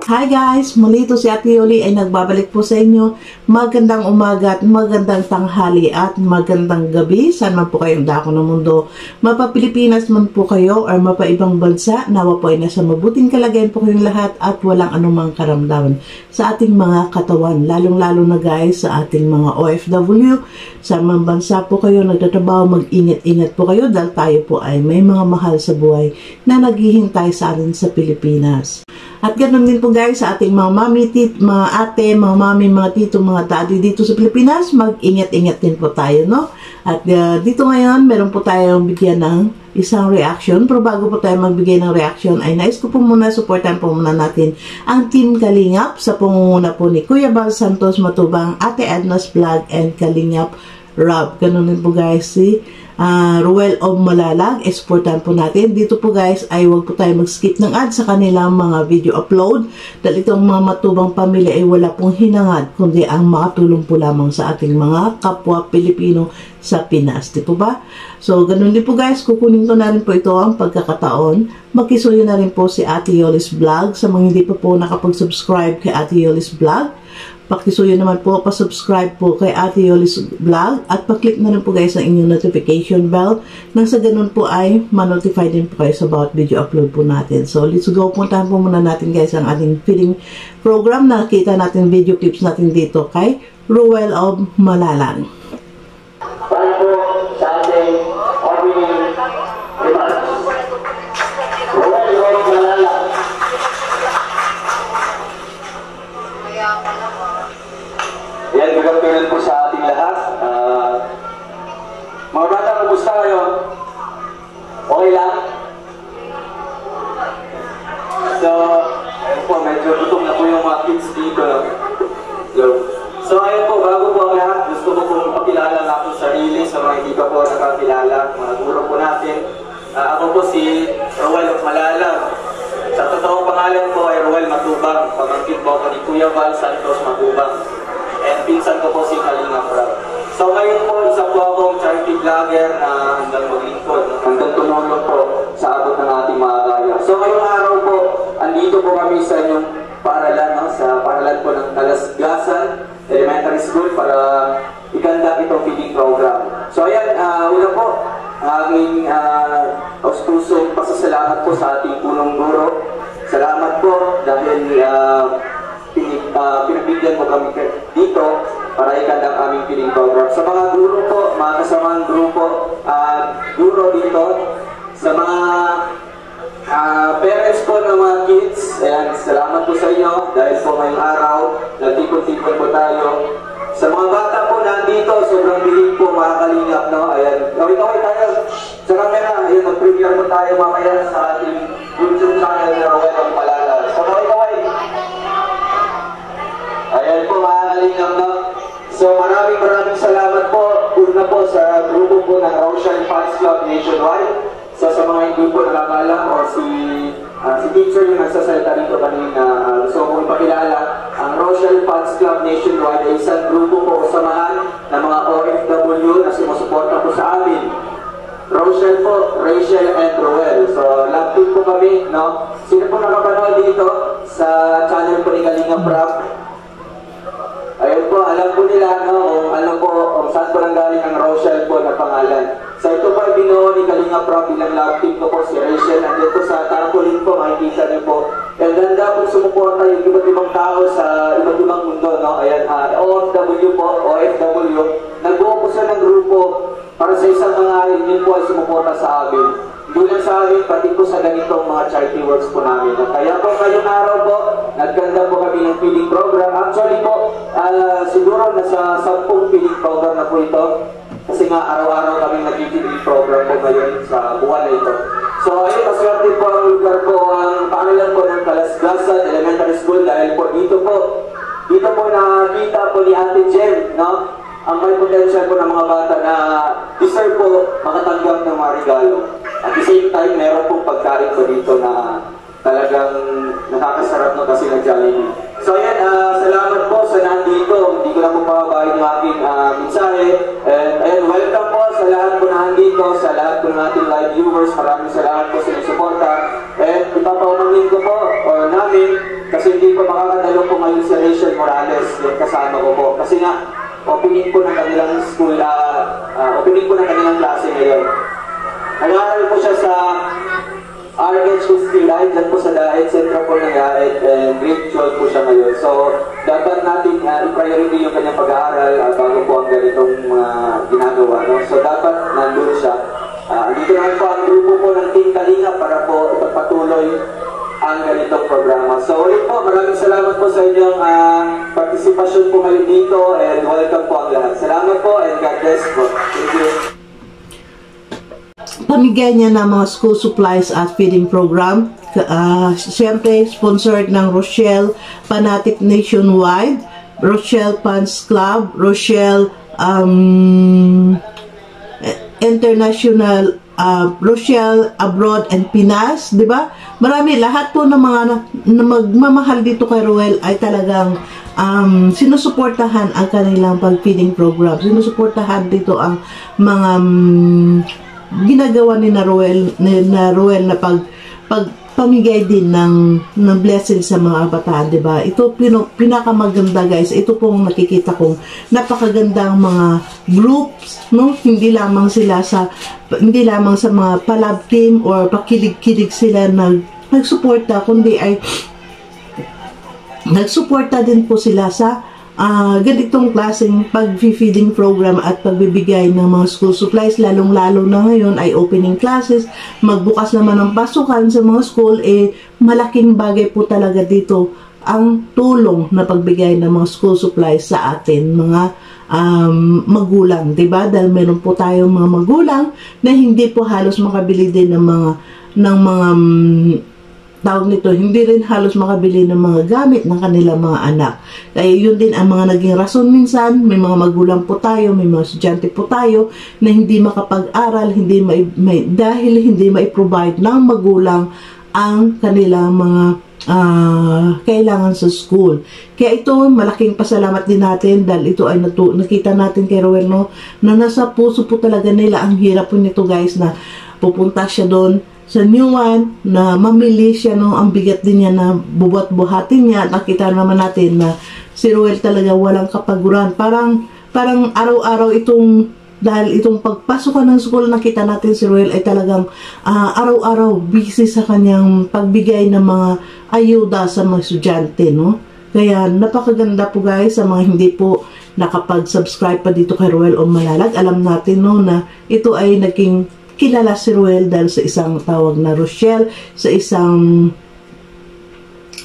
Hi guys! Muli ito si Ate Yoli ay nagbabalik po sa inyo. Magandang umaga at magandang tanghali at magandang gabi. Saan man po kayong dako ng mundo. Mapa Pilipinas man po kayo or mapa ibang bansa, nawa po ay nasa mabuting kalagayan po kayong lahat at walang anumang karamdaman sa ating mga katawan. Lalong-lalo na guys sa ating mga OFW. Saan man bansa po kayo nagtatrabaho, mag-ingat-ingat po kayo dahil tayo po ay may mga mahal sa buhay na naghihintay sa atin sa Pilipinas. At ganoon din po guys sa ating mga mami, mga ate, mga mami, mga tito, mga daddy dito sa Pilipinas, mag-ingat-ingat din po tayo, no? At dito ngayon, meron po tayong bigyan ng isang reaction. Pero bago po tayo magbigay ng reaction, ay nais ko po muna, supportan po muna natin ang Team Kalingap sa pangunguna po ni Kuya Bal Santos Matubang, Ate Edna's Vlog, and Kalingap Rob. Ganoon din po guys si Ruel of Malalag, exportan po natin. Dito po guys ay huwag po tayo mag-skip ng ad sa kanilang mga video upload dahil itong mga matubang pamilya ay wala pong hinangad kundi ang makatulong po lamang sa ating mga kapwa Pilipino sa Pinas. Di po ba? So, ganun din po guys, kukunin ko na rin po ito ang pagkakataon. Magkisuyo na rin po si Ate Yoli's Vlog. Sa mga hindi pa po nakapag-subscribe kay Ate Yoli's Vlog, pakisuyo naman po, pa-subscribe po kay Ate Yoli's Vlog at pa-click na rin po guys ang inyong notification bell nang sa ganun po ay ma-notify din po kayo sa bawat video upload po natin. So, let's go. Puntahan po muna natin guys ang ating feeding program. Nakita natin video clips natin dito kay Ruel of Malalag. Para po sa ating opening remarks. Ruel of Malalag. Yan, magandang po sa ating lahat. Mga bata, kumusta kayo? Okay lang? So, ayun po, medyo gutom na po yung mga kids dito. So, ayun po, bago po ang lahat, gusto ko pong pakilala na akong sarili sa mga hindi pa po nakakilala, mga guro po natin. Ako po si Ruel of Malalag. Sa totoong pangalan po ay Ruel Matubang, pamangkin po ako ni Kuya Bal Santos Matubang. And pinsan ko po si Kalingap Rob. So ngayon po, isa po akong charity vlogger na hanggang maglingkod, hanggang tumulong po sa abot ng ating mga kaya. So ngayong araw po, andito po kami sa inyong paaralan, no? Sa paaralan po ng Talasgasan Elementary School para iganda itong feeding program. So ayan, una po, aking austusong pasasalamat po sa ating punong guro. Salamat po dahil pinabigyan mo kami dito para ikanda ang aming feeding program. Sa mga guro po, mga kasamang grupo, guro dito, sa mga parents po ng mga kids, ayan, salamat po sa inyo dahil po ngayong araw, nagtipon-tipon po tayo. Sa mga bata po nandito, sobrang bilig po mga Kalingap, no? Ayan, okay tayo sa camera, ayan, mag-prepare po tayo mamaya sa ating YouTube channel na Ruel of Malalag. So, kaway. Ayan po mga Kalingap, no? So, maraming salamat po. Una po sa grupo po ng Rochelle Fans Club Nationwide. So, sa mga hindi po nakakala o si teacher yung nagsasalita rito kanina, gusto kong ipakilala, ang Rochelle Fans Club Nationwide ay isang grupo po o samahan ng mga OFW na sumusuporta po sa amin. Rochelle po, Rachel and Ruel. So, love team po kami, no? Sino po nakapanood dito sa channel po ni Kalingap Rob? Ayun po, alam po nila, no, kung saan po nanggaling ang Rochelle po na pangalan. So ito po ay binuo ni Kalingap Rob bilang love team ko po si Rachel. Andito po sa tarpaulin po, makikita niyo po. And ganda po sumuporta yung iba't ibang tao sa iba't ibang mundo, no? Ayan, OFW po, OFW. Nagbuo po siya ng grupo para sa isang hangarin, yun po ay sumuporta sa amin. Hindi lang sa amin, pati po sa ganitong mga charity works po namin. Kaya po ngayong araw po, nagganda po kami ng feeding program. Actually po, siguro nasa 10 feeding program na po ito. Kasi nga araw-araw kami nag-feeding program po ngayon sa buwan na ito. So ayun, maswerte po ang lugar po, ang pangalan po ng Talasgasan Elementary School dahil po dito po nakita po ni Ate Jem, no? Ang may potential po ng mga bata na deserve po makatanggap ng mga regalo. At the same time, meron pong pagkain po dito na talagang nakakasarap no kasi nag-Jollibee. So ayan, salamat po sa nandito. Hindi ko na po pababahin yung aking mensahe. And ayan, welcome po sa lahat po na nandito, sa lahat po ng ating live viewers. Maraming salamat po sa inyong suporta. And ipapaumanin ko po, or namin, kasi hindi po Rachel Morales, yung kasama ko po. Kasi nga, opening po ng kanilang school, opening po ng kanilang klase ngayon. Nag-aaral po siya sa RH Hospital, dyan po sa Daet, Centro po ng Daet, and grade 12 po siya ngayon. So, dapat natin i-priority yung kanyang pag-aaral bago po ang ganitong ginagawa. No? So, dapat nandun siya. Dito naman po ang grupo po ng Team Kalinga para po ipagpatuloy ang ganitong programa. So, ulit po, maraming salamat po sa inyong participation po ngayon dito, and welcome po ang lahat. Salamat po, and God bless po. Thank you. Pamigay niya ng mga school supplies at feeding program. Siyempre, sponsored ng Rochelle Fanatic Nationwide, Rochelle Fans Club, Rochelle International, Rochelle Abroad and Pinas, di ba? Marami, lahat po ng mga na magmamahal dito kay Roel ay talagang sinusuportahan ang kanilang pag-feeding program. Sinusuportahan dito ang mga ginagawa ni na Roel na pamigay din ng blessing sa mga kabataan, di ba? Ito pinakamaganda, guys. Ito pong nakikita kong napakagandang mga groups, no? Hindi lamang sa mga palab team or pakilig-kilig sila nagsuporta, kundi ay nagsuporta din po sila sa ganitong klaseng pag-feeding program at pagbibigay ng mga school supplies, lalong-lalo na ngayon ay opening classes, magbukas naman ng pasukan sa mga school, malaking bagay po talaga dito ang tulong na pagbigay ng mga school supplies sa atin, mga magulang, diba? Dahil meron po tayong mga magulang na hindi po halos makabili din ng mga tawag nito, hindi rin halos makabili ng mga gamit ng kanilang mga anak. Kaya yun din ang mga naging rason minsan. May mga magulang po tayo, may mga estudyante po tayo na hindi makapag-aral, dahil hindi mai-provide ng magulang ang kanilang mga kailangan sa school. Kaya ito, malaking pasalamat din natin dahil ito ay nakita natin kay Roel, no, na nasa puso po talaga nila. Ang hirap po nito, guys, na pupunta siya doon sa New One, na mamili siya, no, ang bigat din niya na buhat-buhatin niya. Nakita naman natin na si Roel talaga walang kapaguran. Parang araw-araw dahil itong pagpasok ng school, nakita natin si Roel ay talagang araw-araw busy sa kanyang pagbigay ng mga ayuda sa mga estudyante, no? Kaya napakaganda po, guys, sa mga hindi po nakapag-subscribe pa dito kay Roel o Malalag. Alam natin, no, na ito ay naging kilala si Roel dahil sa isang tawag na Rochelle, sa isang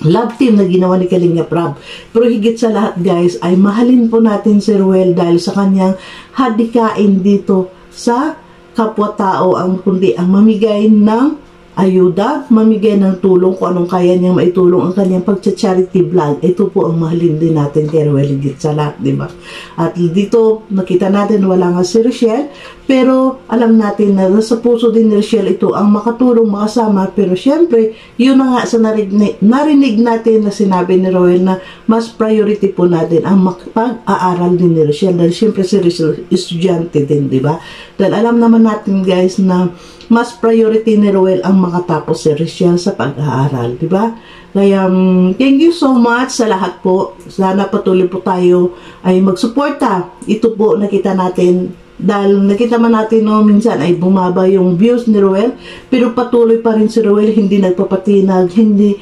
love team na ginawa ni Kalinga Prab. Pero higit sa lahat, guys, ay mahalin po natin si Roel dahil sa kanyang hadikain dito sa kapwa-tao, kundi ang mamigay ng ayuda, mamigay ng tulong kung anong kaya niyang maitulong ang kanyang pag-charity vlog. Ito po ang mahalin din natin kay Roel higit sa lahat, diba? At dito, nakita natin wala nga si Rochelle, pero alam natin na sa puso din ni Rochelle ito ang makatulong, makasama. Pero syempre, yun na nga sa narinig natin na sinabi ni Roel na mas priority po natin ang pag-aaral din ni Rochelle. Dahil syempre si Rochelle, estudyante din, diba? Dahil alam naman natin, guys, na mas priority ni Roel ang makatapos si Rochelle sa pag-aaral, diba? Kaya, thank you so much sa lahat po. Sana patuloy po tayo ay magsuporta. Ito po nakita natin, dahil nakita man natin, no, minsan ay bumaba yung views ni Roel, pero patuloy pa rin si Roel, hindi nagpapatinag, hindi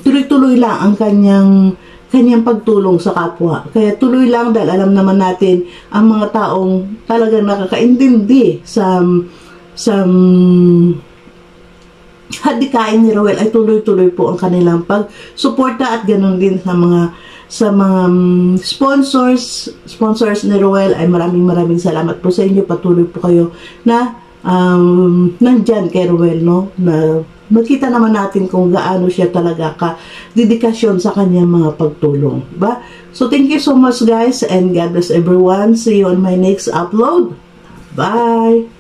tuloy-tuloy lang ang kanyang pagtulong sa kapwa. Kaya tuloy lang dahil alam naman natin ang mga taong talagang nakakaintindi sa hadikain ni Roel ay tuloy-tuloy po ang kanilang pagsuporta, at ganoon din sa mga sponsors ni Roel ay maraming salamat po sa inyo. Patuloy po kayo na nandyan kay Roel, no, na makita naman natin kung gaano siya talaga ka-dedikasyon sa kanyang mga pagtulong, diba? So thank you so much, guys, and God bless everyone. See you on my next upload. Bye!